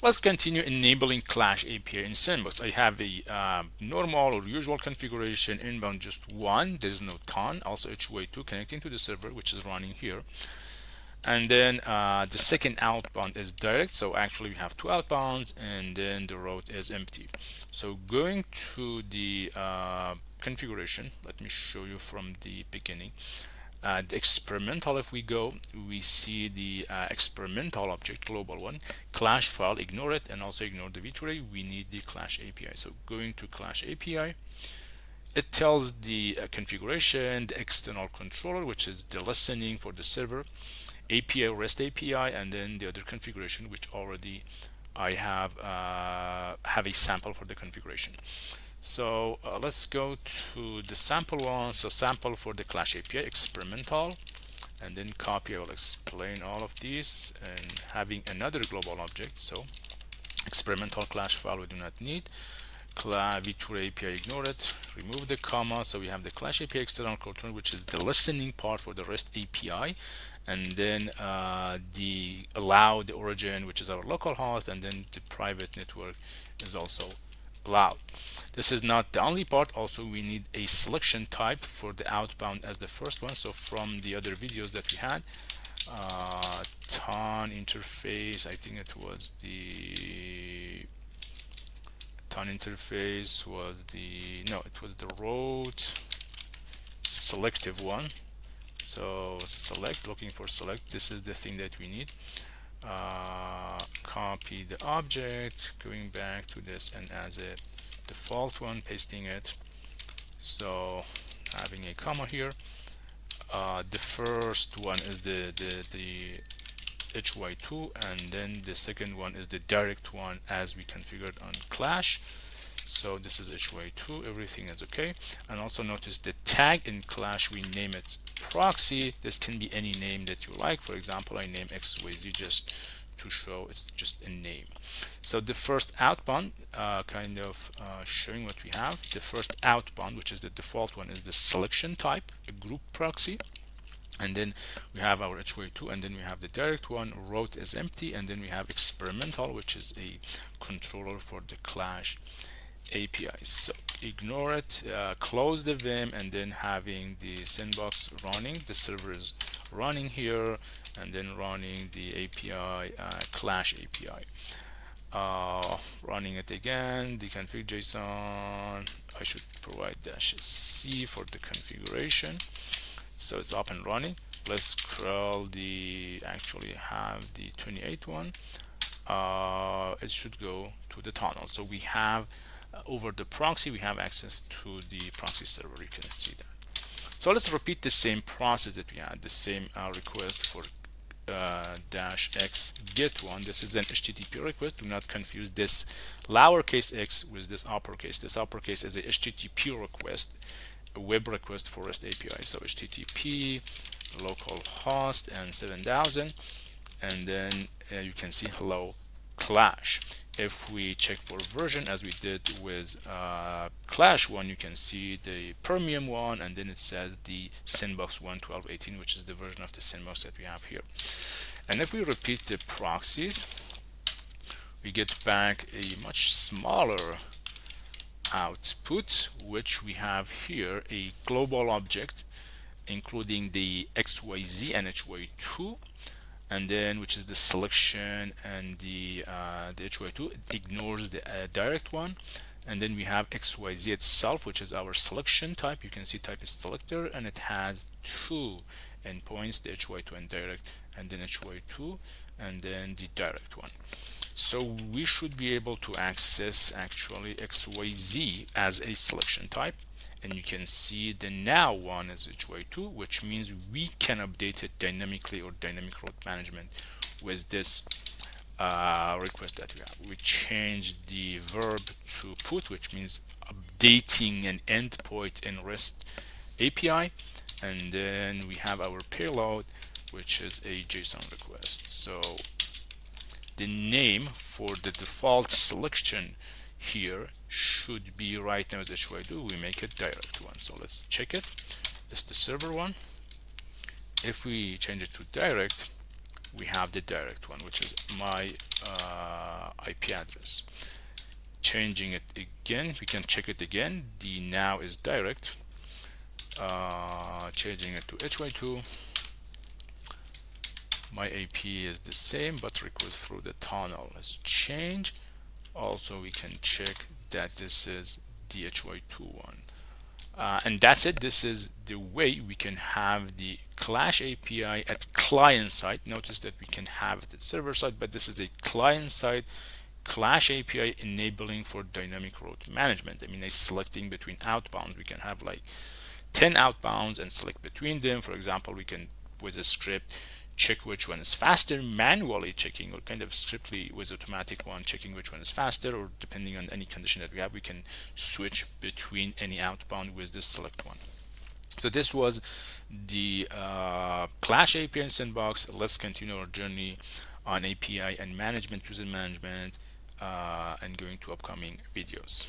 Let's continue enabling Clash API in Sandbox. I have a normal or usual configuration, inbound just one, there's no ton, also HOA2 connecting to the server, which is running here. And then the second outbound is direct, so actually we have two outbounds, and then the route is empty. So going to the configuration, let me show you from the beginning. The experimental, if we go, we see the experimental object, global one, Clash file, ignore it, and also ignore the v2ray. We need the Clash API. So going to Clash API, it tells the configuration, the external controller, which is the listening for the server, API, REST API, and then the other configuration, which already I have a sample for the configuration. So let's go to the sample one. So sample for the Clash API, experimental, and then copy. I will explain all of these, and having another global object. So experimental Clash file we do not need. v2 API, ignore it, remove the comma. So we have the Clash API external controller, which is the listening part for the REST API, and then the allow the origin, which is our local host, and then the private network is also allowed. This is not the only part. Also, we need a selection type for the outbound as the first one. So from the other videos that we had, ton interface, I think it was the ton interface was the, no, it was the route selective one. So select, looking for select, this is the thing that we need. Copy the object, going back to this, and as a default one, pasting it. So having a comma here. The first one is the HY2, and then the second one is the direct one as we configured on Clash. So this is HY2, everything is okay. And also notice the tag in Clash, we name it proxy. This can be any name that you like. For example, I name XYZ just to show it's just a name. So the first outbound, showing what we have. The first outbound, which is the default one, is the selection type, a group proxy. And then we have our HOA2, and then we have the direct one, route is empty, and then we have experimental, which is a controller for the Clash API. So ignore it, close the Vim, and then having the sandbox running, the server is running here, and then running the API, Clash API. Running it again, the config JSON, I should provide -c for the configuration. So it's up and running. Let's scroll the, actually have the 28 one. It should go to the tunnel. So we have over the proxy, we have access to the proxy server. You can see that. So let's repeat the same process that we had, the same request for -x get one. This is an HTTP request. Do not confuse this lowercase x with this uppercase. This uppercase is a HTTP request, a web request for REST API. So HTTP localhost and 7000, and then you can see hello Clash. If we check for version as we did with Clash one, you can see the premium one, and then it says the sandbox 1.12.18, which is the version of the sandbox that we have here. And if we repeat the proxies, we get back a much smaller output, which we have here a global object including the XYZ and HY2, and then which is the selection and the HY2. It ignores the direct one, and then we have XYZ itself, which is our selection type. You can see type is selector, and it has two endpoints, the HY2 and direct, and then HY2 and then the direct one. So we should be able to access actually XYZ as a selection type, and you can see the now one is HY2, which means we can update it dynamically, or dynamic route management, with this request that we have. We changed the verb to put, which means updating an endpoint in REST API, and then we have our payload, which is a JSON request. So the name for the default selection here should be right now as HY2. We make it direct one. So let's check it. It's the server one. If we change it to direct, we have the direct one, which is my IP address. Changing it again, we can check it again. The now is direct. Changing it to hy2. My AP is the same, but request through the tunnel has changed. Also, we can check that this is the hy2 one. And that's it. This is the way we can have the Clash API at client side. Notice that we can have it at server side, but this is a client side Clash API enabling for dynamic route management. I mean, selecting between outbounds, we can have like 10 outbounds and select between them. For example, we can, with a script, check which one is faster, manually checking, or kind of strictly with automatic one, checking which one is faster, or depending on any condition that we have, we can switch between any outbound with this select one. So this was the Clash API and Sandbox. Let's continue our journey on API and management, user management, and going to upcoming videos.